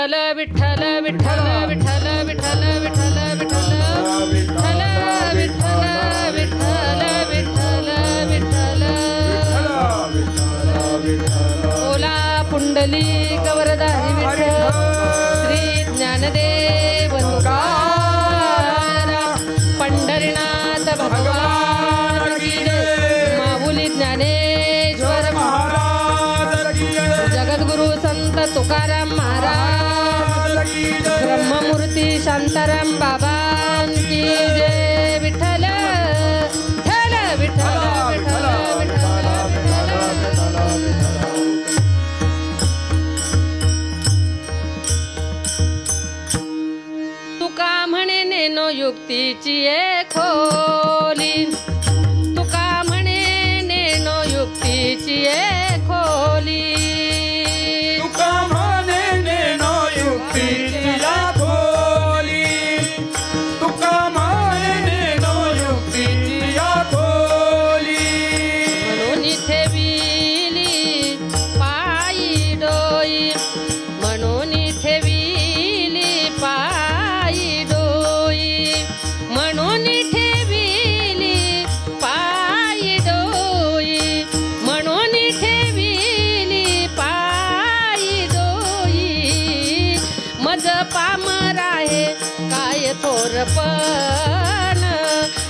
विठ्ठल विठ्ठल विठ्ठल विठ्ठल विठ्ठल विठ्ठल विठ्ठल विठ्ठल विठ्ठल विठ्ठल विठ्ठल ओला पुंडली गवरधारी विठ्ठल श्री ज्ञानदेव तुकाराम पंढरीनाथ भगवान की जय माऊली ज्ञानेश्वर महाराज की जय जगद्गुरु संत तुकाराम महाराज की जय ब्रह्ममूर्ती शांताराम बाबा की जय विठ्ठल विठ्ठल विठ्ठल विठ्ठल तुका म्हणे नेनो युक्तीची एक खोली तुका म्हणे नेनो युक्तीची एक खोली तुका म्हणे नेनो युक्तीची या खोली तुका म्हणे नेनो युक्तीची या खोली म्हणून ठेविली पायी डोई म्हणून ठेविली पायी डोई म्हणून ठेविली पायी डोई म्हणून ठेविली पायी डोई मज पामर आहे काय थोरपण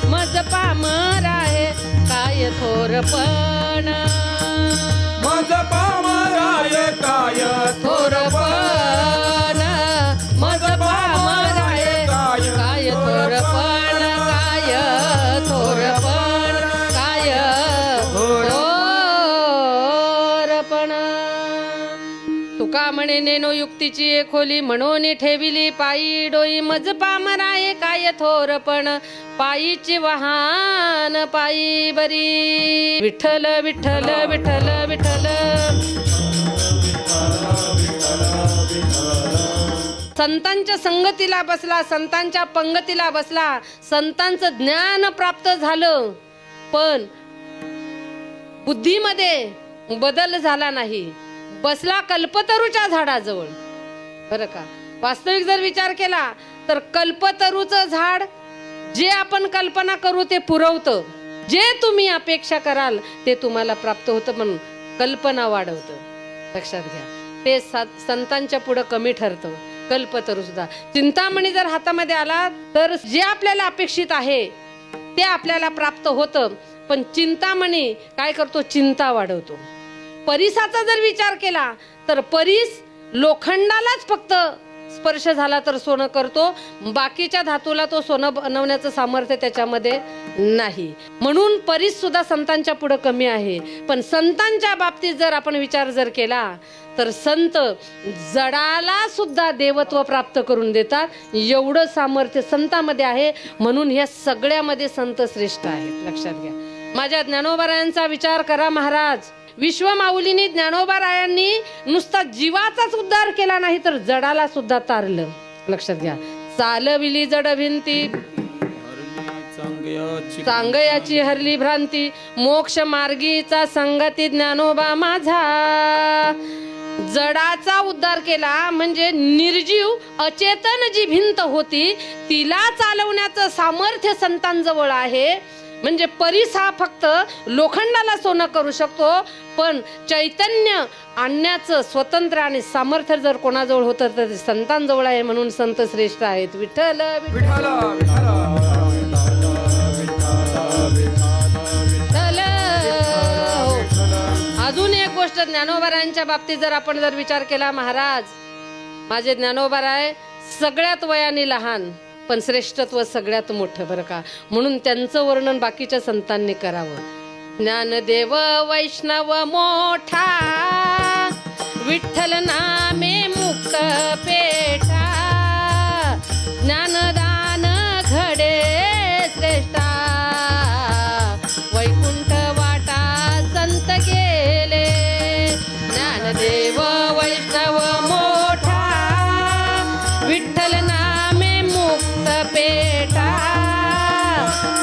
मज पामर आहे काय थोरपण मज पामराय काय थोरपण मज पामर आहे काय थोरपण काय थोरपण काय थोरपण तुका म्हणे नेनो युक्तीची एक खोली म्हणून ठेविली पायी डोई मज पामर आहे काय थोरपण पायीची वाहन पायी बरी विठ्ठल विठ्ठल विठ्ठल विठ्ठल संतांच्या संगतीला बसला संतांच्या पंगतीला बसला संतांचं ज्ञान प्राप्त झालं पण बुद्धीमध्ये बदल झाला नाही बसला कल्पतरूच्या झाडाजवळ बरं का वास्तविक जर विचार केला तर कल्पतरूचं झाड जे आपण कल्पना करू ते पुरवतं जे तुम्ही अपेक्षा कराल ते तुम्हाला प्राप्त होतं म्हणून कल्पना वाढवतं लक्षात घ्या ते संतांच्या पुढे कमी ठरतं कल्पतरू सुद्धा चिंतामणी जर हातामध्ये आला तर जे आपल्याला अपेक्षित आहे ते आपल्याला प्राप्त होतं पण चिंतामणी काय करतो चिंता वाढवतो परीसाचा जर विचार केला तर परीस लोखंडालाच फक्त स्पर्श झाला तर सोनं करतो बाकीच्या धातूला तो सोनं बनवण्याचं सामर्थ्य त्याच्यामध्ये नाही म्हणून परीस सुद्धा संतांच्या पुढे कमी आहे पण संतांच्या बाबतीत जर आपण विचार जर केला तर संत जडाला सुद्धा देवत्व प्राप्त करून देतात एवढं सामर्थ्य संतांमध्ये आहे म्हणून ह्या सगळ्यामध्ये संत श्रेष्ठ आहेत लक्षात घ्या माझ्या ज्ञानोबारायांचा विचार करा महाराज विश्वमाऊलींनी ज्ञानोबारायांनी नुसता जीवाचाच उद्धार केला नाही तर जडाला सुद्धा तारलं लक्षात घ्या चालविली जड भिंती चांगयाची हरली भ्रांती मोक्ष मार्गीचा संगती ज्ञानोबा माझा जडाचा उद्धार केला म्हणजे निर्जीव अचेतन जी भिंत होती तिला चालवण्याचं सामर्थ्य संतांजवळ आहे म्हणजे परीस हा फक्त लोखंडाला सोनं करू शकतो पण चैतन्य आणण्याचं स्वतंत्र आणि सामर्थ्य जर कोणाजवळ होतं तर ते संतांजवळ आहे म्हणून संत श्रेष्ठ आहेत विठ्ठल विठ्ठल अजून एक गोष्ट ज्ञानोबारायांच्या बाबतीत जर आपण जर विचार केला महाराज माझे ज्ञानोबाराय सगळ्यात वयाने लहान पण श्रेष्ठत्व सगळ्यात मोठं बरं का म्हणून त्यांचं वर्णन बाकीच्या संतांनी करावं ज्ञानदेव वैष्णव मोठा विठ्ठल नामे मुक्त पेठा ज्ञानदान घडे श्रेष्ठा वैकुंठ वाटा संत गेले ज्ञानदेव वैष्णव मोठा विठ्ठल नामे मुक्त पेठा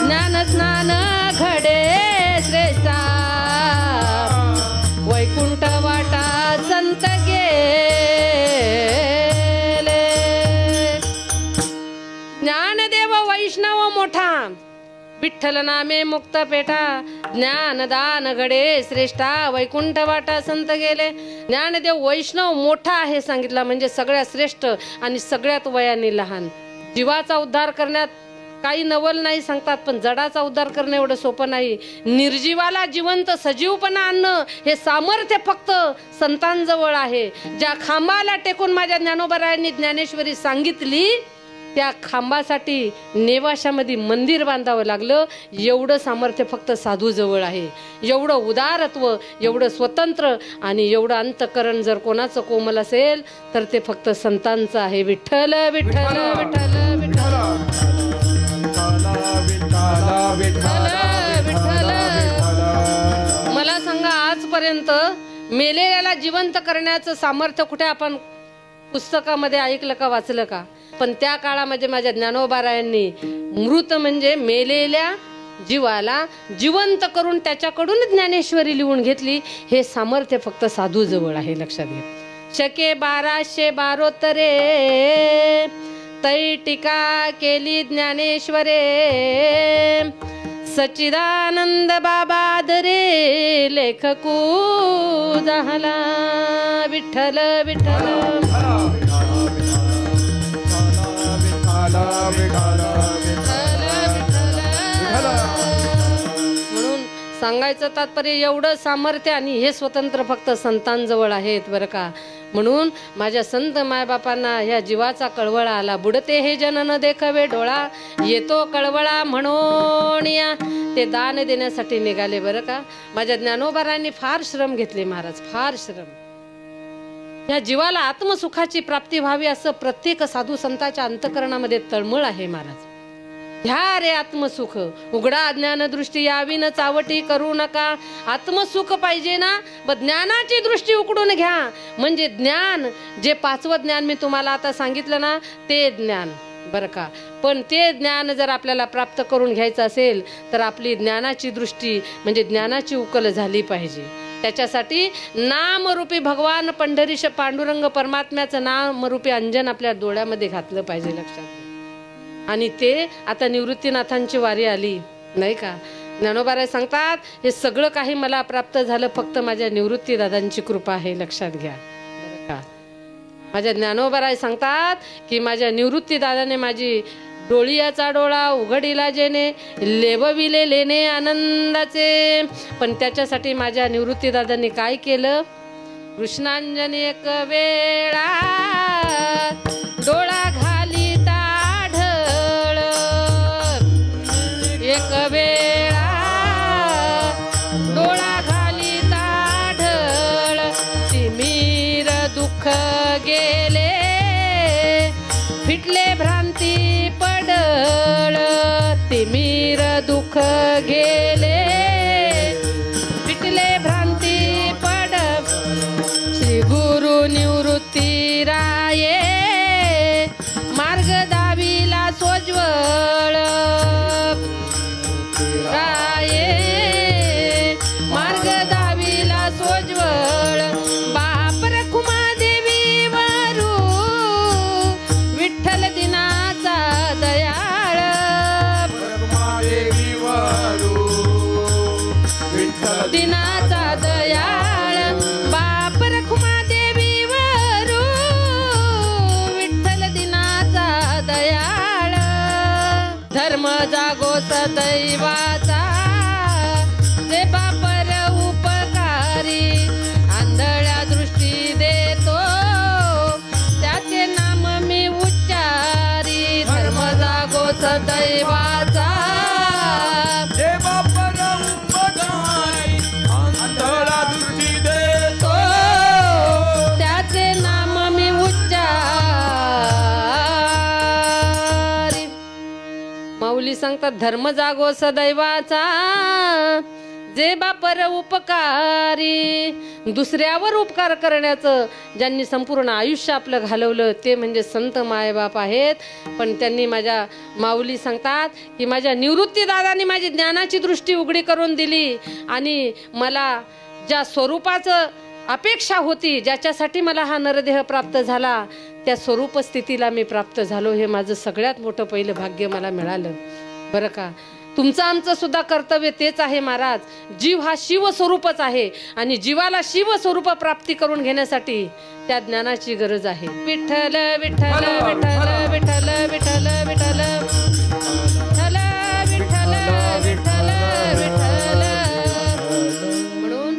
ज्ञान स्नान घडे श्रेष्ठा वैकुंठ वाटा संत गे विठ्ठल नामे मुक्त पेठा ज्ञान दान घडे श्रेष्ठा वैकुंठ वाटा संत गेले. ज्ञानदेव वैष्णव मोठा आहे सांगितला म्हणजे सगळ्यात श्रेष्ठ आणि सगळ्यात वयाने लहान. जीवाचा उद्धार करण्यात काही नवल नाही सांगतात, पण जडाचा उद्धार करणं एवढं सोपं नाही. निर्जीवाला जिवंत सजीवपणा आणणं हे सामर्थ्य फक्त संतांजवळ आहे. ज्या खांबाला टेकून माझ्या ज्ञानोबारायांनी ज्ञानेश्वरी सांगितली त्या खांबासाठी नेवाशामध्ये मंदिर बांधावं लागलं. एवढं सामर्थ्य फक्त साधूजवळ आहे. एवढं उदारत्व, एवढं स्वतंत्र आणि एवढं अंतकरण जर कोणाचं कोमल असेल तर ते फक्त संतांचं आहे. विठ्ठल विठ्ठल विठ्ठल विठ्ठल मला सांगा, आजपर्यंत मेलेल्याला जिवंत करण्याचं सामर्थ्य कुठे आपण पुस्तकामध्ये ऐकलं का वाचलं का? पण त्या काळामध्ये माझ्या ज्ञानोबारायांनी मृत म्हणजे मेलेल्या जीवाला जिवंत करून त्याच्याकडून ज्ञानेश्वरी लिहून घेतली. हे सामर्थ्य फक्त साधू जवळ आहे, लक्षात घ्या. शके 1272 तै टीका केली ज्ञानेश्वरे सच्चिदानंद बाबा दरे लेखकू झाला. विठ्ठल विठ्ठल म्हणून सांगायचं तात्पर्य एवढं सामर्थ्य आणि हे स्वतंत्र फक्त संतांजवळ आहेत बरं का. म्हणून माझ्या संत मायबापांना ह्या जीवाचा कळवळा आला. बुडते हे जन न देखावे डोळा येतो कळवळा म्हणून या ते दान देण्यासाठी निघाले बरं का. माझ्या ज्ञानोबारांनी फार श्रम घेतले महाराज, फार श्रम. या जीवाला आत्मसुखाची प्राप्ती व्हावी असं प्रत्येक साधू संतांच्या अंतकरणामध्ये तळमळ आहे महाराज. घ्या रे आत्मसुख उघडा ज्ञानदृष्टी यावी न चावटी करू नका. आत्मसुख पाहिजे ना, ज्ञानाची दृष्टी उघडून घ्या. म्हणजे ज्ञान जे 5वं ज्ञान मी तुम्हाला आता सांगितलं ना ते ज्ञान बरं का. पण ते ज्ञान जर आपल्याला प्राप्त करून घ्यायचं असेल तर आपली ज्ञानाची दृष्टी म्हणजे ज्ञानाची उकल झाली पाहिजे. त्याच्यासाठी नामरूपी भगवान पंढरीश पांडुरंग परमात्म्याचं नामरूपी अंजन आपल्या डोळ्यामध्ये घातलं पाहिजे, लक्षात. आणि ते आता निवृत्तीनाथांची वारी आली नाही का. ज्ञानोबाराय सांगतात हे सगळं काही मला प्राप्त झालं फक्त माझ्या निवृत्ती दादांची कृपा आहे, लक्षात घ्या बरं का. माझ्या ज्ञानोबाराय सांगतात की माझ्या निवृत्ती दादाने माझी डोळियाचा डोळा उघडीला जेणे लेबविले लेणे आनंदाचे. पण त्याच्यासाठी माझ्या निवृत्ती दादांनी काय केलं? कृष्णांजनी एक वेळा डोळा घाली ताढळ एक वेळा डोळा घाली ताढळ तिमीर दुःख गेले फिटले भ्रांती पडळ तिमीर दुःख गेले फिटले भ्रांती पड. श्री गुरु निवृत्ती राये मार्ग दाविला सोज्वळ राये मार्ग दाविला सोज्वळ. बाप रखुमा देवी वरू विठ्ठल दिनाचा दयाळ दिनाचा दयाळ. बाप रखुमा देवी वरू विठ्ठल दिनाचा दयाळ. धर्म जागो सदैवाचा जे बापर उपकारी आंधळ्या दृष्टी देतो त्याचे नाम मी उच्चारी. धर्म जागो सदैवाचा जे बापर उपकारी आंधळा दृष्टी देतो त्याचे नाम मी उच्चारी. माऊली सांगतात धर्म जागो सदैवाचा जे बापर उपकारी. दुसऱ्यावर उपकार करण्याचं ज्यांनी संपूर्ण आयुष्य आपलं घालवलं ते म्हणजे संत मायबाप आहेत. पण त्यांनी माझ्या माऊली सांगतात की माझ्या निवृत्ती दादांनी माझी ज्ञानाची दृष्टी उघडी करून दिली आणि मला ज्या स्वरूपाचं अपेक्षा होती ज्याच्यासाठी मला हा नरदेह प्राप्त झाला त्या स्वरूप स्थितीला मी प्राप्त झालो. हे माझं सगळ्यात मोठं पहिलं भाग्य मला मिळालं बरं का. तुमचं आमचं सुद्धा कर्तव्य तेच आहे महाराज. जीव हा शिवस्वरूपच आहे आणि जीवाला शिवस्वरूप प्राप्ती करून घेण्यासाठी त्या ज्ञानाची गरज आहे. विठ्ठल विठ्ठल विठ्ठल विठ्ठल विठ्ठल विठ्ठल विठ्ठल विठ्ठल विठ्ठल. म्हणून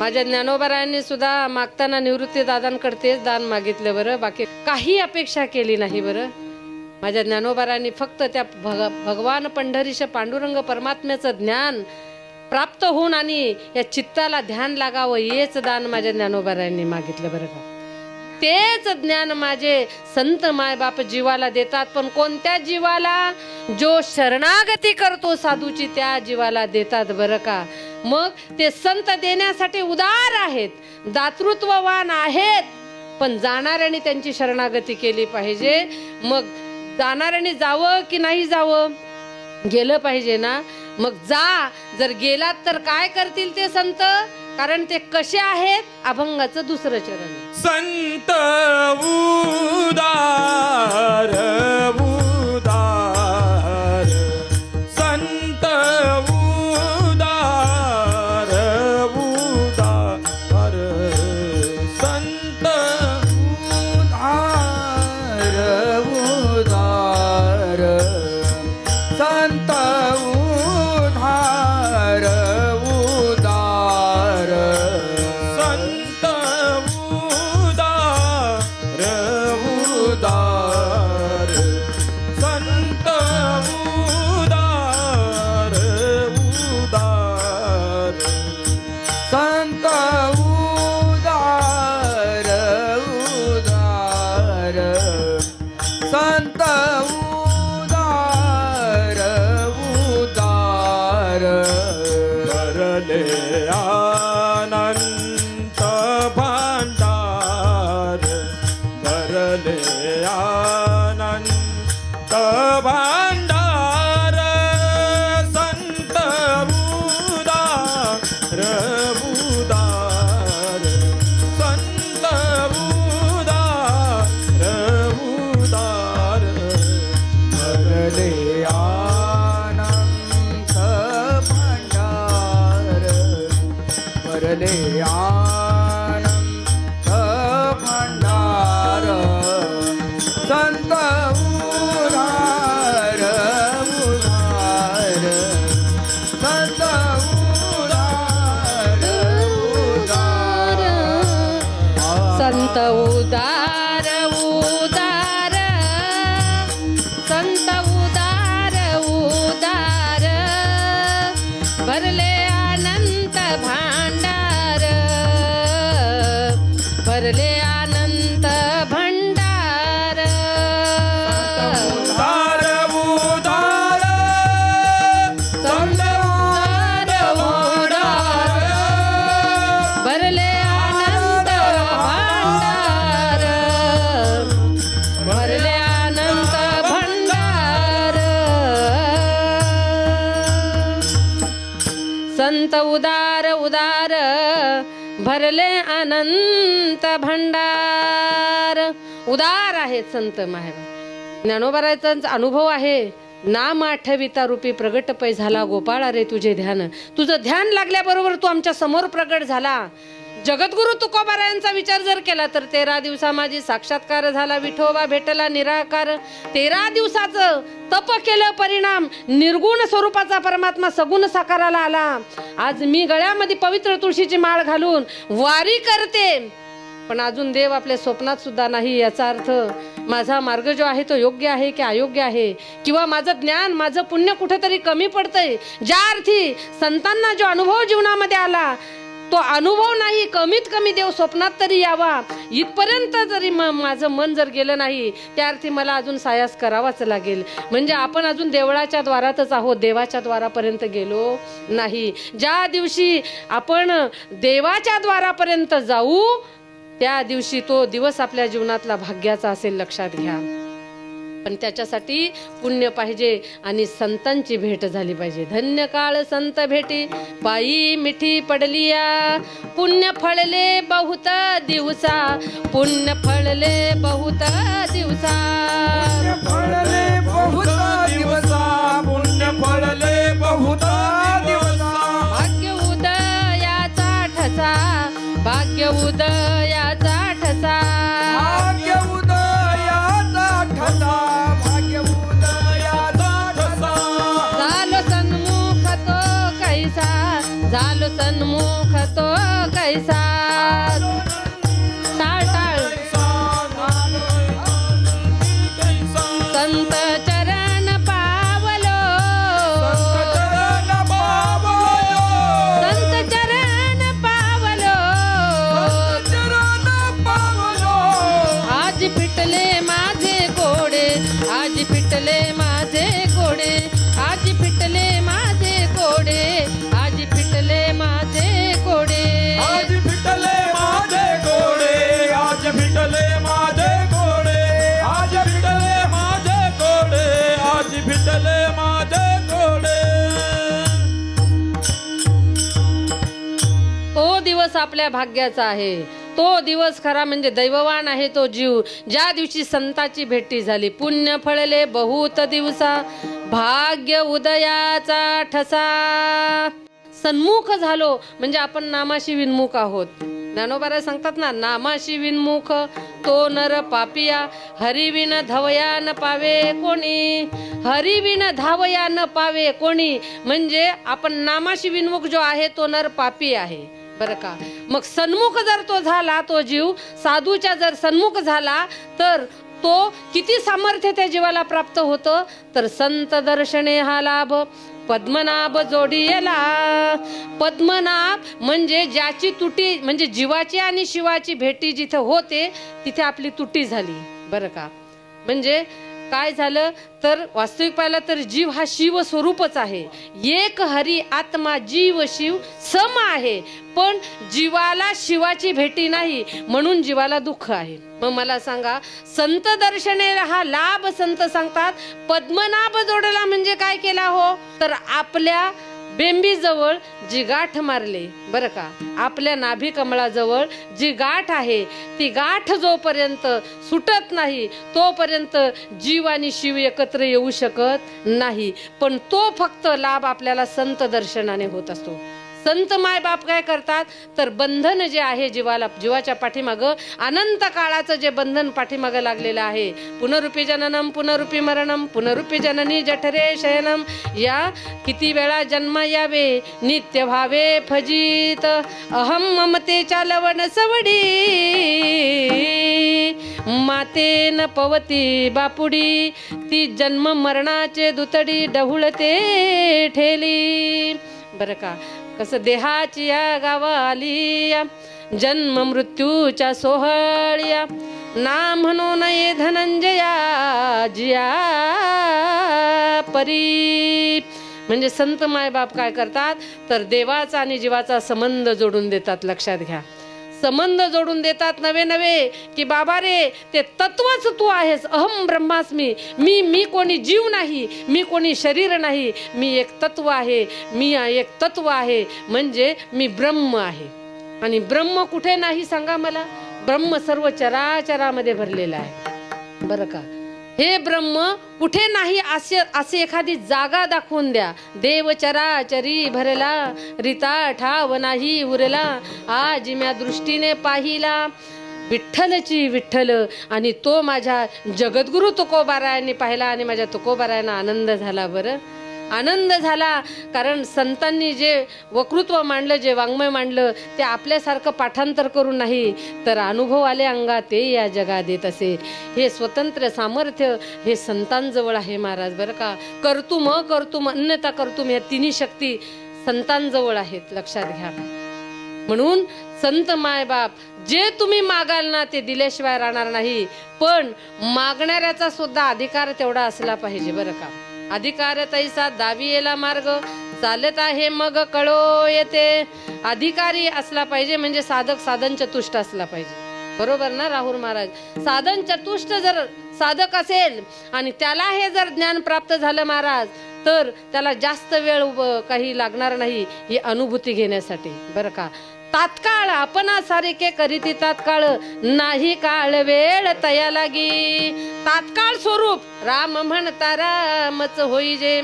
माझ्या ज्ञानोबारायांनी सुद्धा मागताना निवृत्ती दादांकडे तेच दान मागितलं बरं, बाकी काही अपेक्षा केली नाही बरं. माझ्या ज्ञानोबारांनी फक्त त्या भगवान पंढरीश पांडुरंग परमात्म्याचं ज्ञान प्राप्त होऊन आणि या चित्ताला ध्यान लागावं हेच दान माझ्या ज्ञानोबारांनी मागितलं बरं का. तेच ज्ञान माझे संत मायबाप जीवाला देतात, पण कोणत्या जीवाला? जो शरणागती करतो साधूची त्या जीवाला देतात बरं का. मग ते संत देण्यासाठी उदार आहेत, दातृत्ववान आहेत, पण जाणाऱ्यांनी त्यांची शरणागती केली पाहिजे. मग जाणाऱ्यांनी जावं की नाही जावं? गेलं पाहिजे ना. मग जा, जर गेलात तर काय करतील ते संत? कारण ते कसे आहेत? अभंगाचं दुसरं चरण. संत उदार उदार, संत उदार उदार, संत उदार उदार, संत उदार उदार, संत उदार उदार, संत उदार उदार, संत उदार उदार, संत उदार उदार. भरले अनंत भांडार, भरले अनंत भांडार, संत उदार उदार, संत उदार उदार. भरले अनंत भांडार, भरले अनंत भांडार, संत उदार उदार, संत उदार उदार, संत उदार उदार, संत उदार उदार, भरले अनंत भांडार, भरले अनंत भंडार. उदार उदार, संत उदार उदार, भरले अनंत भांडार, भरले अनंत भंडार. संत उदार उदार, भरले अनंत भंडार. उदार आहेत संत माहेर. ज्ञानोबारायांचा अनुभव आहे. नाम आठविता रूपी प्रगट पै झाला गोपाळा रे तुझे ध्यान. तुझं ध्यान लागल्याबरोबर तू आमच्या समोर प्रगट झाला. जगद्गुरु तुकोबारायांचा विचार जर केला तर 13 दिवसा माझी साक्षात्कार झाला. विठोबा भेटला निराकार. 13 दिवसाचं तप केलं, परिणाम निर्गुण स्वरूपाचा परमात्मा सगुण साकाराला आला. आज मी गळ्यामध्ये पवित्र तुळशीची माळ घालून वारी करते, पण अजून देव आपल्या स्वप्नात सुद्धा नाही. याचा अर्थ माझा मार्ग जो आहे तो योग्य आहे की अयोग्य आहे, किंवा माझं ज्ञान माझं पुण्य कुठेतरी कमी पडतंय. ज्या अर्थी संतांना जो अनुभव जीवनामध्ये आला तो अनुभव नाही, कमीत कमी देव स्वप्नात तरी यावा इथपर्यंत जरी माझं मन जर गेलं नाही, त्या अर्थी मला अजून सायास करावाच लागेल. म्हणजे आपण अजून देवळाच्या द्वारातच आहोत, देवाच्या द्वारापर्यंत गेलो नाही. ज्या दिवशी आपण देवाच्या द्वारापर्यंत जाऊ त्या दिवशी तो दिवस आपल्या जीवनातला भाग्याचा असेल, लक्षात घ्या. पण त्याच्यासाठी पुण्य पाहिजे आणि संतांची भेट झाली पाहिजे. धन्य काळ संत भेटी पायी मिठी पडलिया, पुण्य फळले बहुत दिवसा, पुण्य फळले बहुत दिवसा, फळले बहुत दिवसा, पुण्य फळले आपल्या भाग्याचा आहे. तो दिवस खरा म्हणजे दैववान आहे तो जीव, ज्या दिवशी संताची भेटी झाली. पुण्य फळले बहुत दिवसा, भाग्य उदयाचा ठसा. सन्मुख झालो म्हणजे आपण नामाशी विन्मुख आहोत. ज्ञानोबा सांगतात ना, नामाशी विन्मुख तो नर पापिया, हरिविन धावया न पावे कोणी. हरिविन धावया न पावे कोणी म्हणजे आपण नामाशी विन्मुख जो आहे तो नर पापी आहे, बरं का. मग सन्मुख जर तो झाला, तो जीव साधूच्या जर सन्मुख झाला तर तो किती सामर्थ्य त्या जीवाला प्राप्त होतं. तर संत दर्शने हा लाभ, पद्मनाभ जोडीला. पद्मनाभ म्हणजे ज्याची तुटी, म्हणजे जीवाची आणि शिवाची भेटी जिथे होते तिथे आपली तुटी झाली, बरं का. म्हणजे काय झालं तर वास्तविक पाहिलं तर जीव हा शिव स्वरूपच आहे. एक हरी आत्मा जीव शिव सम आहे, पण जीवाला शिवाची भेटी नाही म्हणून जीवाला दुःख आहे. मग मला सांगा, संत दर्शनेला हा लाभ संत सांगतात. पद्मनाभ जोडला म्हणजे काय केला हो, तर आपल्या बेंबीजवळ जी गाठ मारले, बरं का, आपल्या नाभी कमळाजवळ जी गाठ आहे ती गाठ जोपर्यंत सुटत नाही तोपर्यंत जीव आणि शिव एकत्र येऊ शकत नाही. पण तो फक्त लाभ आपल्याला संत दर्शनाने होत असतो. संत माय बाप काय करतात तर बंधन जे आहे जीवाला, जीवाच्या पाठीमागं अनंत काळाचं जे बंधन पाठीमागं लागलेलं आहे, पुनरुपी जननम पुनरुपी मरणम पुनरुपी जननी जठरे शयनम, या किती वेळा जन्म यावे नित्य भावे फजित, अहम ममतेच्या लवण सवडी, मातेन पवती बापुडी, ती जन्म मरणाचे दुतडी डहुळते ठेली. बरं का, कसं देहाची या गावाली जन्म मृत्यूच्या सोहळ्या, ना म्हणू नये धनंजया जिया परी. म्हणजे संत मायबाप काय करतात तर देवाचा आणि जीवाचा संबंध जोडून देतात. लक्षात घ्या, संबंध जोडून देतात नवे नवे की बाबा रे ते तत्वच तू आहेस. अहम ब्रह्मास्मी, मी कोणी जीव नाही, मी कोणी शरीर नाही, मी एक तत्व आहे, मी एक तत्व आहे म्हणजे मी ब्रह्म आहे. आणि ब्रह्म कुठे नाही सांगा मला, ब्रह्म सर्व चराचरामध्ये भरलेला आहे, बरं का. हे ब्रह्म कुठे नाही असे एखादी जागा दाखवून द्या. देव चराचरी भरला, रीता ठाव नाही उरला, आज म्या दृष्टीने पाहिला. विठ्ठलची विठ्ठल, आणि तो माझ्या जगद्गुरु तुकोबारायांनी पाहिला आणि माझ्या तुकोबारायांना आनंद झाला. बरं, आनंद झाला, कारण संतांनी जे वक्तृत्व मांडलं, जे वाङ्मय मांडलं ते आपल्यासारखं पाठांतर करून नाही तर अनुभव आले अंगा ते या जगा देत असे. हे स्वतंत्र सामर्थ्य हे संतांजवळ आहे महाराज, बरं का. कर्तुम अकर्तुम अन्यथा कर्तुम या तिन्ही शक्ती संतांजवळ आहेत, लक्षात घ्या. म्हणून संत मायबाप जे तुम्ही मागाल ना ते दिल्याशिवाय राहणार नाही, पण मागणाऱ्याचा सुद्धा अधिकार तेवढा असला पाहिजे, बरं का. अधिकार तैसा दावियेला मार्ग, चालत आहे मग कळो येते. अधिकारी असला पाहिजे म्हणजे साधक साधन चतुष्ट असला पाहिजे, बरोबर ना राहुल महाराज. साधन चतुष्ट जर साधक असेल आणि त्याला हे जर ज्ञान प्राप्त झालं महाराज, तर त्याला जास्त वेळ काही लागणार नाही ही अनुभूती घेण्यासाठी, बरं का. तात्काळ आपणा सारिके करीती तात्काळ, नाही काळ वेळ तया लागी. तात्काळ स्वरूप राम म्हणता रामच होईजे,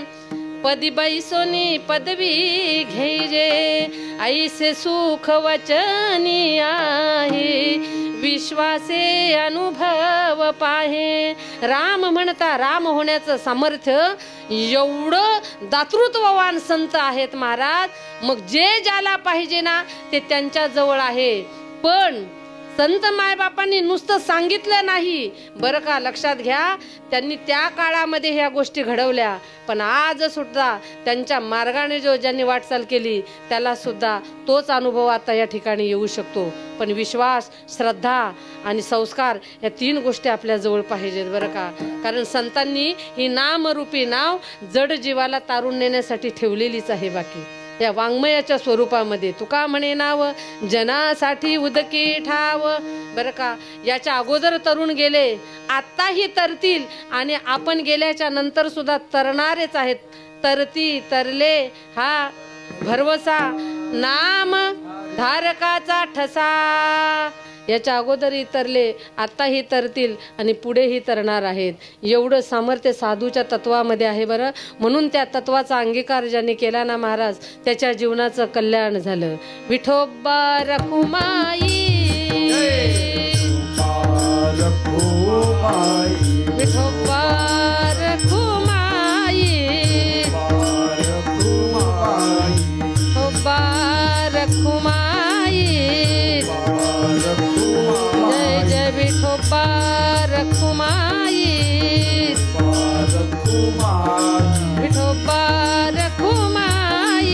पदी बैसोनी पदवी घेईजे. ऐसे सुख वचनी आहे, विश्वासे अनुभव पाहे. राम म्हणता राम होण्याचं सामर्थ्य एवढं दातृत्ववान संत आहेत महाराज. मग जे ज्याला पाहिजे ना ते त्यांच्या जवळ आहे, पण संत मायबापांनी नुसतं सांगितलं नाही, बरं का. लक्षात घ्या, त्यांनी त्या काळामध्ये ह्या गोष्टी घडवल्या, पण आज सुद्धा त्यांच्या मार्गाने ज्यांनी वाटचाल केली त्याला सुद्धा तोच अनुभव आता या ठिकाणी येऊ शकतो. पण विश्वास, श्रद्धा आणि संस्कार या तीन गोष्टी आपल्या जवळ पाहिजेत, बरं का. कारण संतांनी ही नामरूपी नाव जड जीवाला तारून नेण्यासाठी ठेवलेलीच आहे. बाकी या वाङ्मयाच्या स्वरूपामध्ये तुका म्हणे नाव, जनासाठी उदकी ठाव, बरं का. याच्या अगोदर तरुण गेले, आत्ताही तरतील आणि आपण गेल्याच्या नंतर सुद्धा तरणारेच आहेत. तरती तरले हा भरवसा, नाम धारकाचा ठसा याच्या अगोदरही तरले, आत्ताही तरतील आणि पुढेही तरणार आहेत. एवढं सामर्थ्य साधूच्या तत्वामध्ये आहे बरं. म्हणून त्या तत्वाचा अंगीकार ज्याने केला ना महाराज, त्याच्या जीवनाचं कल्याण झालं. विठोबा रखुमाई, विठोबा रखुमाई, विठोबा रखुमाई, जय जय विठोबा रखुमाई, विठोबा रखुमाई,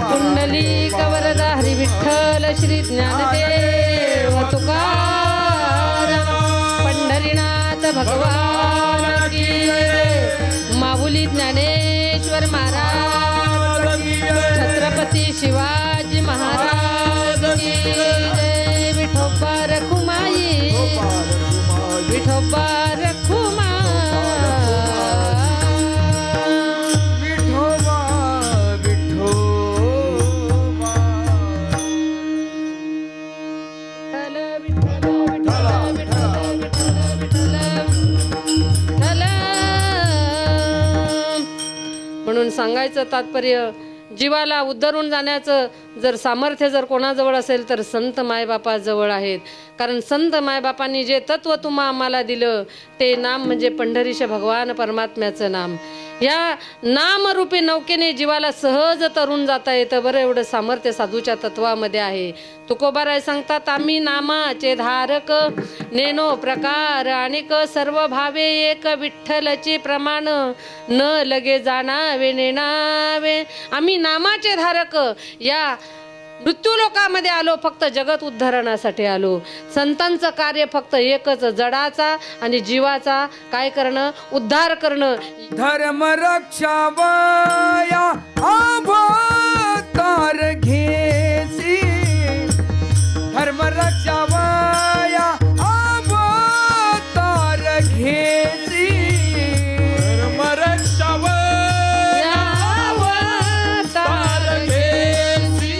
कुंडली कवरदा हरी विठ्ठल श्री ज्ञानदेव तुकाराम, पंढरीनाथ भगवान की जय. माऊली ज्ञानेश्वर महाराज, छत्रपती शिवाजी महाराज की जय. विठोबा रखुमाई, विठोबा रखुमाई. म्हणून सांगायचं तात्पर्य, जीवाला उद्धरून जाण्याचं जर सामर्थ्य जर कोणाजवळ असेल तर संत मायबापाजवळ आहेत. कारण संत मायबापांनी जे तत्व तुम्हा आम्हाला दिलं ते नाम म्हणजे पंढरीश भगवान परमात्म्याचं नाम. या नामरूपी नौकेने जीवाला सहज तरून जाता येतं बरं. एवढं सामर्थ्य साधूच्या तत्वामध्ये आहे. तुकोबाराय सांगतात, आम्ही नामाचे धारक, नेनो प्रकार अनेक, सर्व भावे एक, विठ्ठलचे प्रमाण न लगे जाणावे नेणावे. आम्ही नामाचे धारक, या मृत्यू लोकामध्ये आलो, फक्त जगत उद्धरणासाठी आलो. संतांचं कार्य फक्त एकच, जडाचा आणि जीवाचा काय करणं, उद्धार करणं. धर्म रक्षावया अवतार घेसी, धर्म रक्षावया अवतार घेसी, धर्म रक्षावया अवतार घेसी,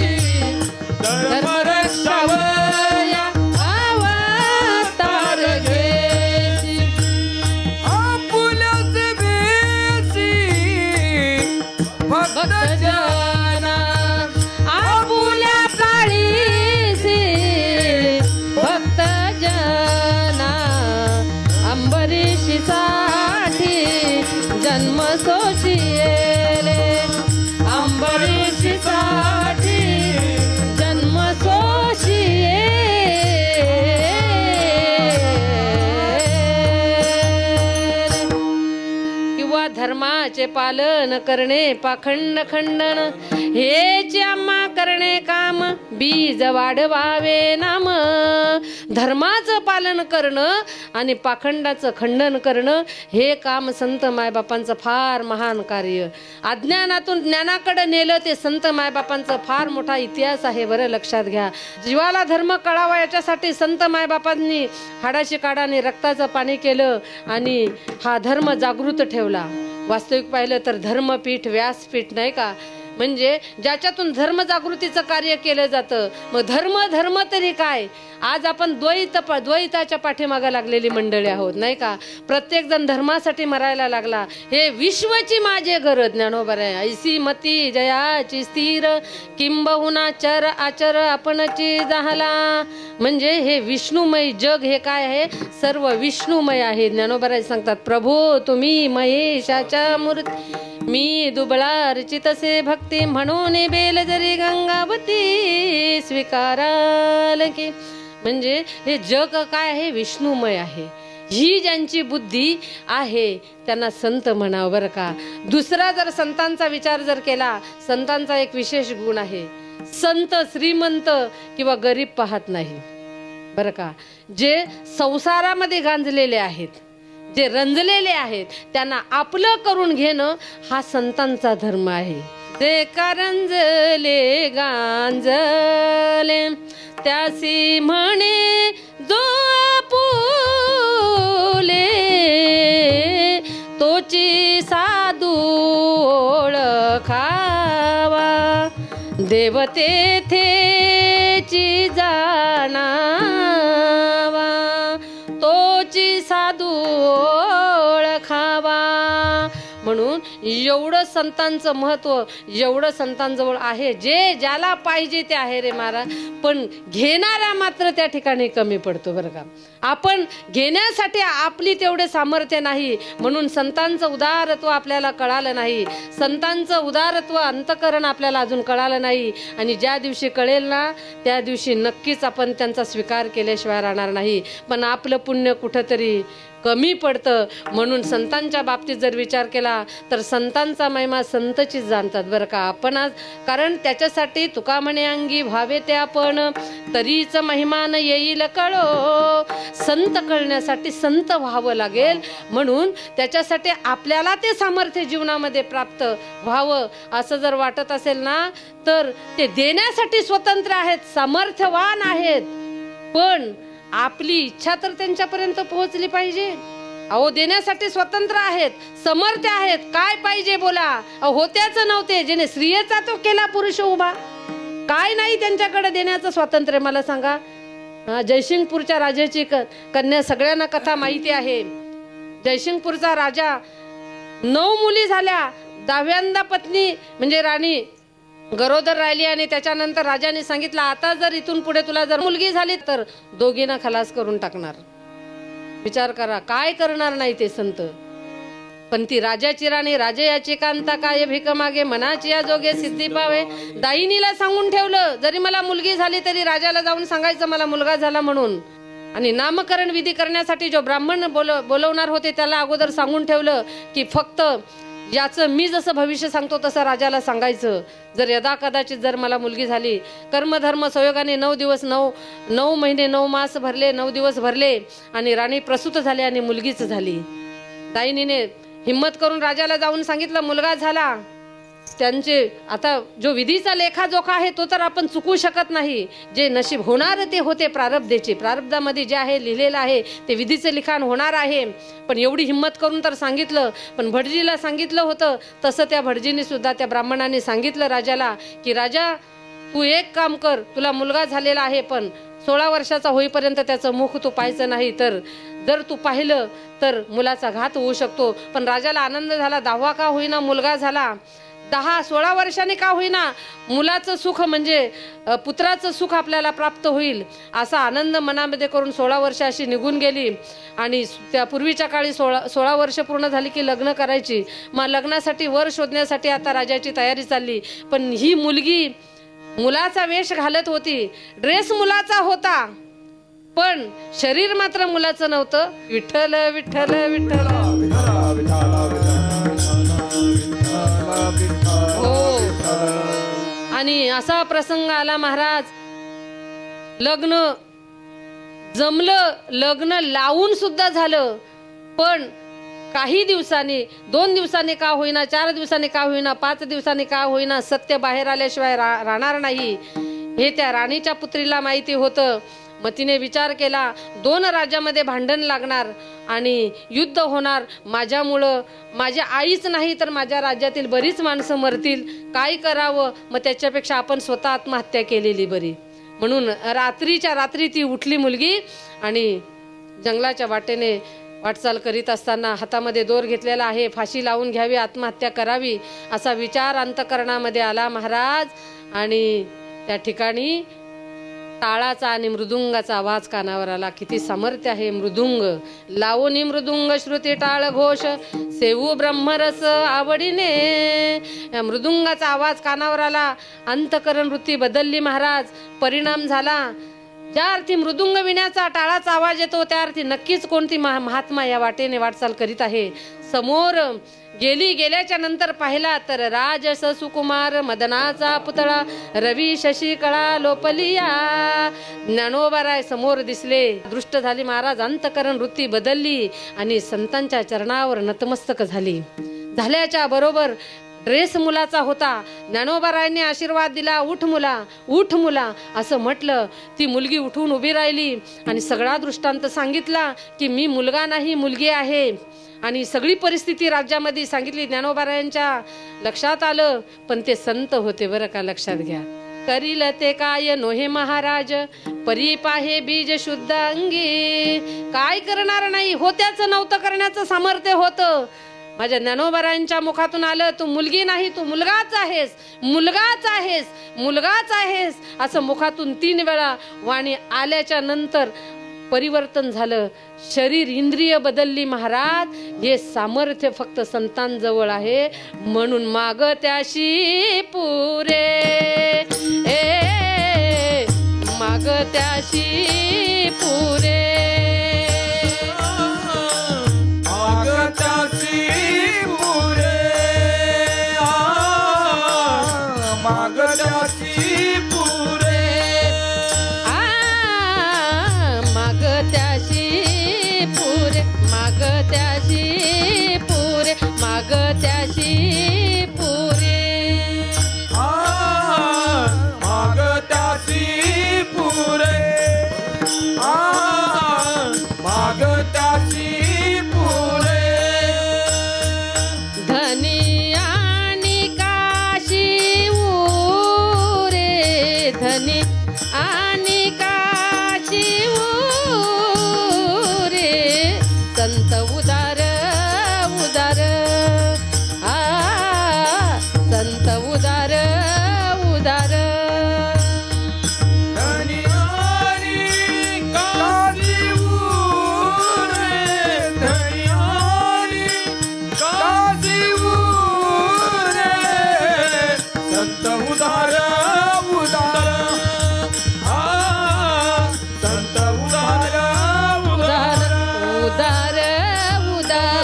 धर्म रक्षावया अवतार घेसी. आपुल्याच बेसी भक्त जना आपुल्या काळीसी, भक्त जना अंबरीशीसाठी जन्म सोशियेले, अंबरीशीसाठी जन्म सोशियेले. किंवा धर्माचे पालन करणे पाखंड खंडन, हेचे आम्हा करणे काम, बीज वाढवावे नाम. धर्माचं पालन करणं आणि पाखंडाचं खंडन करणं हे काम संत मायबापांचं फार महान कार्य. अज्ञानातून ज्ञानाकडे नेलं ते संत मायबापांचा फार मोठा इतिहास आहे बरं. लक्षात घ्या, जीवाला धर्म कळावा याच्यासाठी संत मायबापांनी हाडाची काढाने रक्ताचं पाणी केलं आणि हा धर्म जागृत ठेवला. वास्तविक पाहिलं तर धर्मपीठ व्यासपीठ नाही का, म्हणजे ज्याच्यातून धर्म जागृतीचं कार्य केलं जातं. मग धर्म धर्म तरी काय, आज आपण द्वैताच्या पाठीमागे लागलेली मंडळी आहोत नाही का. प्रत्येक जण धर्मासाठी मरायला लागला. हे विश्वची माझे घर ज्ञानोबराय, ऐसी मती जयाची स्थिर, किंबहुना चर आचर आपणची जाहला. म्हणजे हे विष्णुमय जग हे काय आहे, सर्व विष्णुमय आहे. ज्ञानोबराय सांगतात, प्रभू तुम्ही महेशाच्या मूर्ती, मी दुबळा रचितसे भक्ती, म्हणून बेल जरी गंगावती स्वीकाराल की. म्हणजे हे जग काय आहे, विष्णुमय आहे. ही ज्यांची बुद्धी आहे त्यांना संत म्हणावं बरं का. दुसरा जर संतांचा विचार जर केला, संतांचा एक विशेष गुण आहे, संत श्रीमंत किंवा गरीब पाहत नाही बरं का. जे संसारामध्ये गांजलेले आहेत, जे रंजलेले आहेत, त्यांना आपलं करून घेणं हा संतांचा धर्म आहे. जे कारंजले गांजले त्यासी म्हणे जो आपुले, तोची साधू ओळखावा, देव तेथेची जाणावा, तोची साधू ओळखावा. म्हणून एवढं संतांचं महत्व, एवढं संतांजवळ आहे, जे ज्याला पाहिजे ते आहे रे महाराज. पण घेणारा मात्र त्या ठिकाणी कमी पडतो बरं का. आपण घेण्यासाठी आपली तेवढे सामर्थ्य नाही, म्हणून संतांचं उदारत्व आपल्याला कळालं नाही, संतांचं उदारत्व अंतकरण आपल्याला अजून कळालं नाही. आणि ज्या दिवशी कळेल ना, त्या दिवशी नक्कीच आपण त्यांचा स्वीकार केल्याशिवाय राहणार नाही. पण आपलं पुण्य कुठंतरी कमी पडतं. म्हणून संतांच्या बाबतीत जर विचार केला तर संतांचा महिमा संतचीच जाणतात बरं का. आपण आज, कारण त्याच्यासाठी तुका म्हणे अंगी व्हावे ते आपण, तरीच महिमान येईल कळो. संत कळण्यासाठी संत व्हावं लागेल. म्हणून त्याच्यासाठी आपल्याला ते सामर्थ्य जीवनामध्ये प्राप्त व्हावं असं जर वाटत असेल ना, तर ते देण्यासाठी स्वतंत्र आहेत, सामर्थ्यवान आहेत. पण आपली इच्छा तर त्यांच्यापर्यंत पोहोचली पाहिजे. अहो, देण्यासाठी स्वतंत्र आहेत, समर्थ आहेत. काय पाहिजे बोला. होत्याच नव्हते, जेने स्त्रियेचा तो केला पुरुष उभा. काय नाही त्यांच्याकडे देण्याचं स्वातंत्र्य, मला सांगा. जयसिंगपूरच्या राजाची कन्या सगळ्यांना कथा माहिती आहे. जयसिंगपूरचा राजा 9 मुली झाल्या, 10व्यांदा पत्नी म्हणजे राणी गरोदर राहिली. आणि त्याच्यानंतर राजाने सांगितलं, आता जर इथून पुढे तुला जर मुलगी झाली तर दोघींना खलास करून टाकणार. विचार करा, काय करणार नाही ते संत. पण ती राजाची राणी, राजे याची कांता काय भीक मागे, मनाची या जोगे सिद्धी पावे. दायिनीला सांगून ठेवलं, जरी मला मुलगी झाली तरी राजाला जाऊन सांगायचं मला मुलगा झाला म्हणून. आणि नामकरण विधी करण्यासाठी जो ब्राह्मण बोलवणार होते त्याला अगोदर सांगून ठेवलं की फक्त याचं मी जसं भविष्य सांगतो तसं राजाला सांगायचं. जर यदा कदाचित जर मला मुलगी झाली, कर्मधर्म संयोगाने 9 दिवस 9 महिने 9 मास भरले, 9 दिवस भरले आणि राणी प्रसूत झाली आणि मुलगीच झाली. दायिनीने हिम्मत करून राजाला जाऊन सांगितलं मुलगा झाला. त्यांचे आता जो विधीचा लेखाजोखा आहे तो तर आपण चुकू शकत नाही. जे नशीब होणार ते होते प्रारब्धेचे. प्रारब्धामध्ये जे आहे लिहिलेलं आहे ते विधीचे लिखाण होणार आहे. पण एवढी हिम्मत करून तर सांगितलं. पण भटजीला सांगितलं होतं तसं त्या भटजीने सुद्धा त्या ब्राह्मणाने सांगितलं राजाला की राजा तू एक काम कर, तुला मुलगा झालेला आहे पण 16 वर्षाचा होईपर्यंत त्याचं मुख तू पाहायचं नाही. तर जर तू पाहिलं तर मुलाचा घात होऊ शकतो. पण राजाला आनंद झाला, 10वा का होईना मुलगा झाला. 16 वर्षांनी का होईना मुलाचं सुख म्हणजे पुत्राचं सुख आपल्याला प्राप्त होईल असा आनंद मनामध्ये करून 16 वर्ष अशी निघून गेली. आणि त्या पूर्वीच्या काळी 16 वर्ष पूर्ण झाली की लग्न करायची. मग लग्नासाठी वर शोधण्यासाठी आता राजाची तयारी चालली. पण ही मुलगी मुलाचा वेश घालत होती, ड्रेस मुलाचा होता पण शरीर मात्र मुलाचं नव्हतं. विठ्ठल विठ्ठल विठ्ठल हो. आणि असा प्रसंग आला महाराज, लग्न जमलं, लग्न लावून सुद्धा झालं. पण काही दिवसांनी, 2 दिवसांनी का होईना, 4 दिवसांनी का होईना, 5 दिवसांनी का होईना, सत्य बाहेर आल्याशिवाय राहणार नाही हे त्या राणीच्या पुत्रीला माहिती होतं. मग तिने विचार केला 2 राज्यामध्ये भांडण लागणार आणि युद्ध होणार. माझ्यामुळं माझ्या आईच नाही तर माझ्या राज्यातील बरीच माणसं मरतील. काय करावं? मग त्याच्यापेक्षा आपण स्वतः आत्महत्या केलेली बरी. म्हणून रात्रीच्या रात्री ती उठली मुलगी आणि जंगलाच्या वाटेने वाटचाल करीत असताना हातामध्ये दोर घेतलेला आहे. फाशी लावून घ्यावी, आत्महत्या करावी असा विचार अंतकरणामध्ये आला महाराज. आणि त्या ठिकाणी टाळाचा आणि मृदुंगाचा आवाज कानावर आला. किती सामर्थ्य आहे मृदुंग. लावणी मृदुंग श्रुती टाळ घोष, सेवू ब्रह्मरस आवडीने. या मृदुंगाचा आवाज कानावर आला. अंतकरण वृत्ती बदलली महाराज. परिणाम झाला. ज्या अर्थी मृदुंग विण्याचा टाळाचा आवाज येतो त्या अर्थी नक्कीच कोणती महात्मा या वाटेने वाटचाल करीत आहे. समोर गेल्याच्या नंतर पाहिला तर राजस सुकुमार मदनाचा पुतळा रवी शशी कळा लोपलिया. ज्ञानोबाराय समोर दिसले. दृष्ट झाली महाराज. अंतकरण वृत्ती बदलली आणि संतांच्या चरणावर नतमस्तक झाली. झाल्याच्या बरोबर ड्रेस मुलाचा होता. ज्ञानोबारायांनी आशीर्वाद दिला. उठ मुला, उठ मुला असं म्हटलं. ती मुलगी उठून उभी राहिली आणि सगळा दृष्टांत सांगितला की मी मुलगा नाही मुलगी आहे. आणि सगळी परिस्थिती राज्यामध्ये सांगितली. ज्ञानोबारायांच्या लक्षात आलं. पण ते संत होते बरं का, लक्षात घ्या. करील ते काय नोहे महाराज परी पाहे बीज शुद्ध अंगी. काय करणार नाही, होत्याचं नव्हतं करण्याचं सामर्थ्य होतं. माझ्या ज्ञानोबारायांच्या मुखातून आलं, तू मुलगी नाही, तू मुलगाच आहेस, मुलगाच आहेस, मुलगाच आहेस असं मुखातून 3 वेळा वाणी आल्याच्या नंतर परिवर्तन झालं. शरीर इंद्रिय बदलली महाराज. हे सामर्थ्य फक्त संतांजवळ आहे. म्हणून माग त्याशी पुरे माग त्याशी पुरे माग त्याशी पुरे माग त्याशी पुरे माग त्याशी पुरे माग त्याशी पुरे माग त्याशी पुरे माग त्याशी पुरे माग त्याशी पुरे धनी आणि काशी उरे धनी आणि काशी उरे संत उदार उदार संत उदार उदार धनी आणि काशी उरे धनी आणि काशी उरे संत उदार उदार संत उदार उदार उदार उदार उदार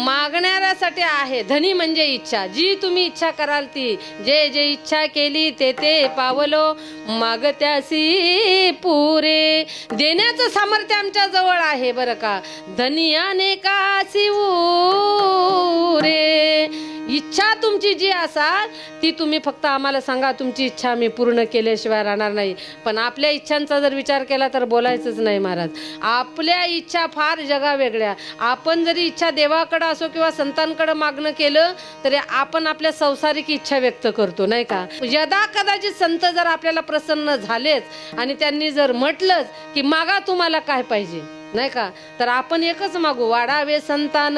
मागणाऱ्यासाठी आहे. धनी म्हणजे इच्छा. जी तुम्ही इच्छा कराल ती, जे जे इच्छा केली ते ते पावलो. मागत्यासी पुरे देण्याचं सामर्थ्य आमच्या जवळ आहे बरं का. धनी अनेकासी उरे इच्छा तुमची जी असाल ती तुम्ही फक्त आम्हाला सांगा. तुमची इच्छा आम्ही पूर्ण केल्याशिवाय राहणार नाही. पण आपल्या इच्छांचा जर विचार केला तर बोलायचंच नाही महाराज. आपल्या इच्छा फार जगा वेगळ्या. आपण जरी इच्छा देवाकडं असो किंवा संतांकडे मागणं केलं तरी आपण आपल्या संसारिक इच्छा व्यक्त करतो नाही का. यदा कदाचित संत जर आपल्याला प्रसन्न झालेच आणि त्यांनी जर म्हटलंच की मागा तुम्हाला काय पाहिजे नाही का, तर आपण एकच मागू. वाढावे संतान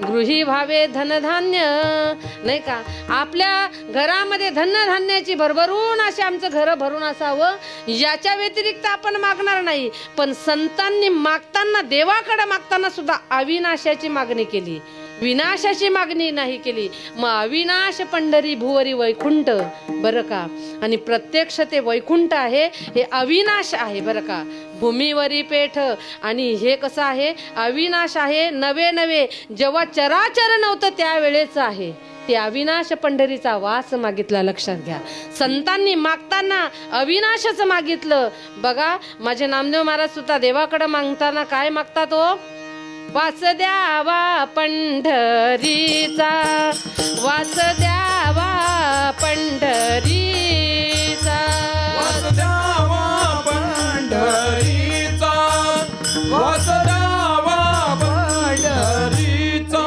गृही भावे धनधान्य नाही का. आपल्या घरामध्ये धनधान्याची भरभरून असे आमचं घर भरून असावं याच्या व्यतिरिक्त आपण मागणार नाही. पण संतांनी मागताना देवाकडे मागताना सुद्धा अविनाशाची मागणी केली, विनाशाची मागणी नाही केली. मग अविनाश पंढरी भुवरी वैकुंठ बरं का. आणि प्रत्यक्ष ते वैकुंठ आहे, हे अविनाश आहे बरं का. भूमीवरी पेठ आणि हे कसं आहे, अविनाश आहे. नवे नवे जेव्हा चराचर नव्हतं त्यावेळेच आहे. ते अविनाश पंढरीचा वास मागितला. लक्षात घ्या, संतांनी मागताना अविनाशच मागितलं. बघा माझे नामदेव महाराज सुद्धा देवाकडे मागताना काय मागतात हो, वास द्यावा पंढरीचा, वास द्यावा पंढरीचा, वास द्यावा पंढरीचा, वास द्यावा पंढरीचा.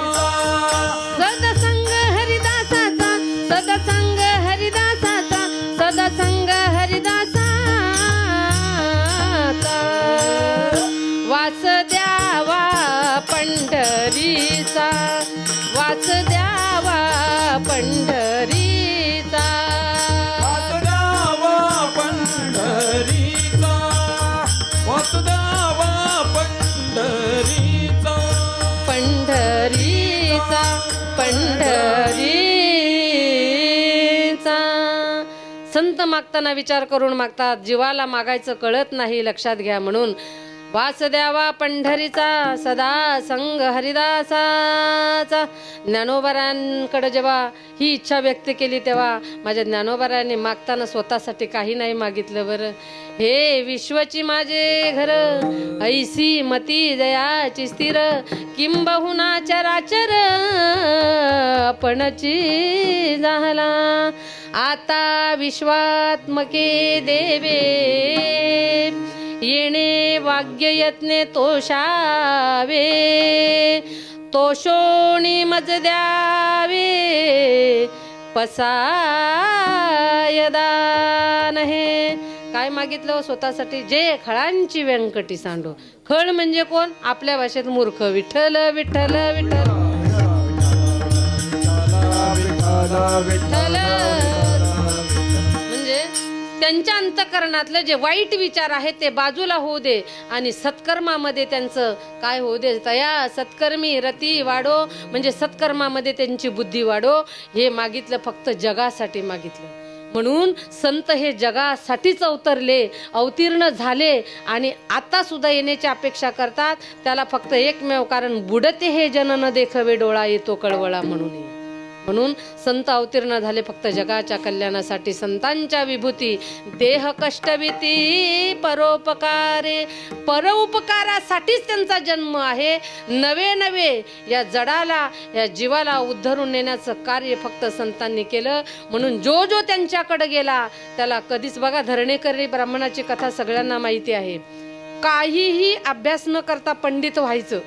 सदसंग हरिदासाचा, सदसंग हरिदासाचा, सदसंग हरिदासाचा, वास द्यावा पंढरीचा, वास द्यावा पंढरीचा, वास द्यावा पंढरीचा, वास द्यावा पंढरीचा, पंढरीचा, पंढरीचा. संत मागताना विचार करून मागतात, जीवाला मागायचं कळत नाही, लक्षात घ्या. म्हणून वास द्यावा पंढरीचा सदा संग हरिदासाचा. ज्ञानोबारायांकडे जेव्हा ही इच्छा व्यक्त केली तेव्हा माझ्या ज्ञानोबारायांनी मागताना स्वतःसाठी काही नाही मागितलं. बरं, हे विश्वची माझे घर, ऐसी मती दयाची स्थिर, किंबहुना चराचर आपणची झाला. आता विश्वात्मके देवे, येणे वाग्य यत्ने तोषावे, तोषोणी मज द्यावे, पसायदान. हे काय मागितलं स्वतःसाठी? जे खळांची व्यंकटी सांडो. खळ म्हणजे कोण? आपल्या भाषेत मूर्ख. विठ्ठल विठ्ठल विठ्ठल विठ्ठल म्हणजे त्यांच्या अंतःकरणातले जे वाईट विचार आहेत ते बाजूला होऊ दे आणि सत्कर्मामध्ये त्यांचं काय होऊ दे. तया सत्कर्मी रती वाढो, म्हणजे सत्कर्मामध्ये त्यांची बुद्धी वाढो. हे मागितलं फक्त जगासाठी मागितलं. म्हणून संत हे जगासाठीच अवतीर्ण झाले आणि आता सुद्धा येण्याची अपेक्षा करतात. त्याला फक्त एकमेव कारण, बुडते हे जन न देखवे डोळा, येतो कळवळा म्हणून. म्हणून संत अवतीर्ण झाले फक्त जगाच्या कल्याणासाठी. संतांच्या विभूती देह कष्टभीती परोपकारे, परोपकारासाठीच त्यांचा जन्म आहे. नवे नवे या जडाला, या जीवाला उद्धरून नेण्याचं कार्य फक्त संतांनी केलं. म्हणून जो जो त्यांच्याकडे गेला त्याला कधीच, बघा धरणेकरी ब्राह्मणाची कथा सगळ्यांना माहिती आहे. काहीही अभ्यास न करता पंडित व्हायचं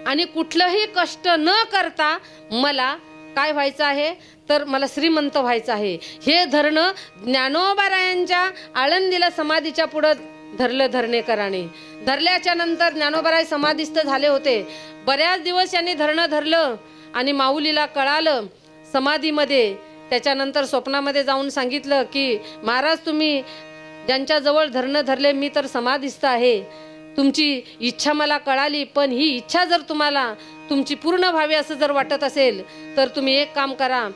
आणि कुठलंही कष्ट न करता मला काय व्हायचं आहे, तर मला श्रीमंत व्हायचं आहे, हे धरणं ज्ञानोबारायांच्या आळंदीला समाधीच्या पुढं धरलं धरणेकरांनी. धरल्याच्या नंतर ज्ञानोबाराय समाधीस्थ झाले होते. बऱ्याच दिवस यांनी धरणं धरलं आणि माऊलीला कळालं समाधीमध्ये. त्याच्यानंतर स्वप्नामध्ये जाऊन सांगितलं की महाराज, तुम्ही ज्यांच्याजवळ धरणं धरले, मी तर समाधीस्थ आहे, तुमची इच्छा मला कळाली, पण ही इच्छा जर तुम्हाला तुमची पूर्ण व्हावी असं जर वाटत असेल तर तुम्ही एक काम करा,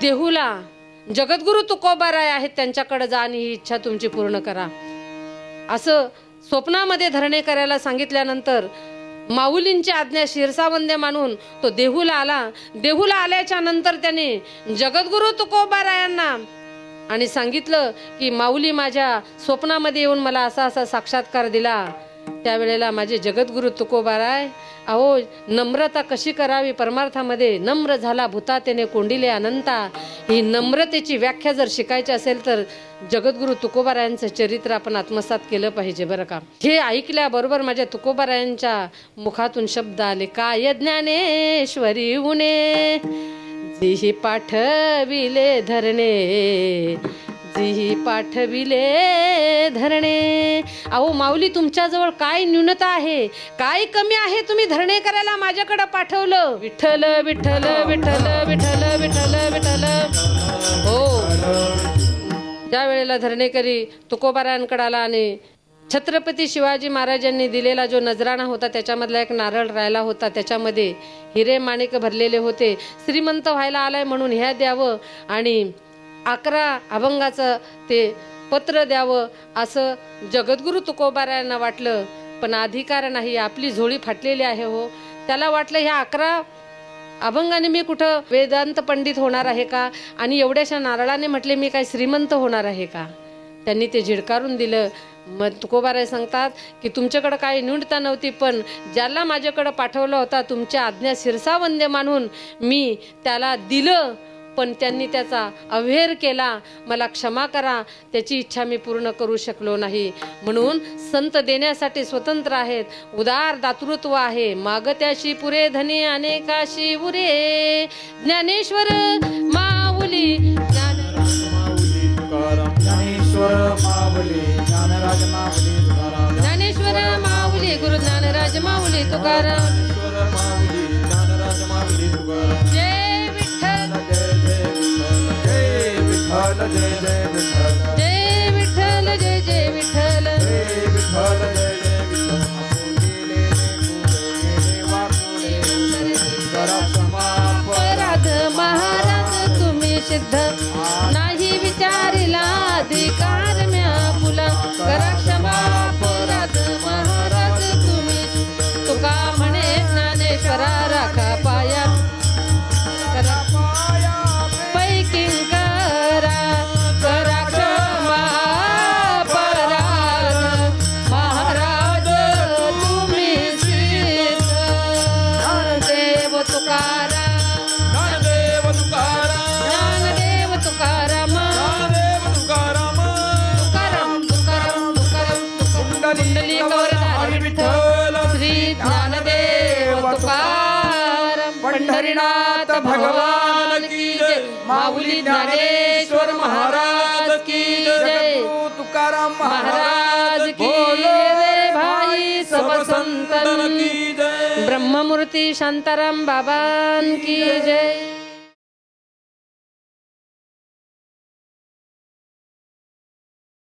देहूला जगद्गुरु तुकोबाराय आहेत त्यांच्याकडे जा आणि ही इच्छा तुमची पूर्ण करा. असं स्वप्नामध्ये धरणे करायला सांगितल्यानंतर माऊलींची आज्ञा शिरसावंद्य मानून तो देहूला आला. देहूला आल्याच्या नंतर त्याने जगद्गुरु तुकोबारायांना आणि सांगितलं की माऊली माझ्या स्वप्नामध्ये येऊन मला असा असा साक्षात्कार दिला. त्यावेळेला माझे जगद्गुरु तुकोबाराय, अहो नम्रता कशी करावी परमार्थामध्ये, नम्र झाला भूता त्याने कोंडिले अनंता. ही नम्रतेची व्याख्या जर शिकायची असेल तर जगद्गुरु तुकोबारायांचं चरित्र आपण आत्मसात केलं पाहिजे बरं का. हे ऐकल्याबरोबर माझ्या तुकोबारायांच्या मुखातून शब्द आले, काय ज्ञानेश्वरी उणे, जी पाठविले धरणे, जी पाठविले धरणे. अहो माऊली, तुमच्याजवळ काय न्यूनता आहे, काय कमी आहे, तुम्ही धरणे करायला माझ्याकडे पाठवलं. विठ्ठल विठ्ठल विठ्ठल विठ्ठल विठ्ठल विठ्ठल. हो, ज्या वेळेला धरणेकरी तुकोबारायांकडे आला आणि छत्रपती शिवाजी महाराजांनी दिलेला जो नजराणा होता त्याच्यामधला एक नारळ राहिला होता, त्याच्यामध्ये हिरे माणिक भरलेले होते. श्रीमंत व्हायला आलाय म्हणून ह्या द्यावं आणि 11 अभंगाचं ते पत्र द्यावं असं जगद्गुरु तुकोबारायांना वाटलं. पण अधिकार नाही, आपली झोळी फाटलेली आहे. हो, त्याला वाटलं ह्या 11 अभंगाने मी कुठं वेदांत पंडित होणार आहे का, आणि एवढ्याशा नारळाने म्हटले मी काय श्रीमंत होणार आहे का. त्यांनी ते झिडकारून दिलं. मग तुकोबाराय सांगतात की तुमच्याकडे काही न्यूनता नव्हती, पण ज्याला माझ्याकडे पाठवलं होता तुमच्या आज्ञा शिरसावंद्य मानून मी त्याला दिलं, पण त्यांनी त्याचा अवहेर केला. मला क्षमा करा, त्याची इच्छा मी पूर्ण करू शकलो नाही. म्हणून संत देण्यासाठी स्वतंत्र आहेत, उदार दातृत्व आहे. मागत्याशी पुरे धनी अनेकाशी उरे, ज्ञानेश्वर माऊली ज्ञानेश्वर माऊली ज्ञानराज माऊली तुकाराम, ज्ञानेश्वर माऊली गुरु ज्ञानराज माऊली तुकाराम. ज्ञानराज माऊली तुकाराम. जय विठ्ठल जय विठ्ठल जय जय विठ्ठल, जय विठ्ठल जय जय विठ्ठल, जय विठ्ठल जय जय विठ्ठल. अपराध महाराज तुम्ही सिद्ध नाही विचारे अधिकार म्या फुला करा क्षमा अपराध महाराज तुम्ही तुका म्हणे ज्ञानेश्वरा राखा पाया करा पैकी करा करा क्षमा अपराध महाराज तुम्ही श्रीत ज्ञानदेव तुकाराम ज्ञानदेव तुकाराम ज्ञानदेव तुकाराम ज्ञानदेव तुकाराम तुकाराम तुकाराम तुकाराम कुंडली गौरधारी विठ्ठल श्री ज्ञानदेव तुकाराम पंढरीनाथ भगवान की जय माऊली ज्ञानेश्वर महाराज की जय तुकाराम महाराज की जय भाई सब संतन की जय ब्रह्ममूर्ती शांताराम बाबान की जय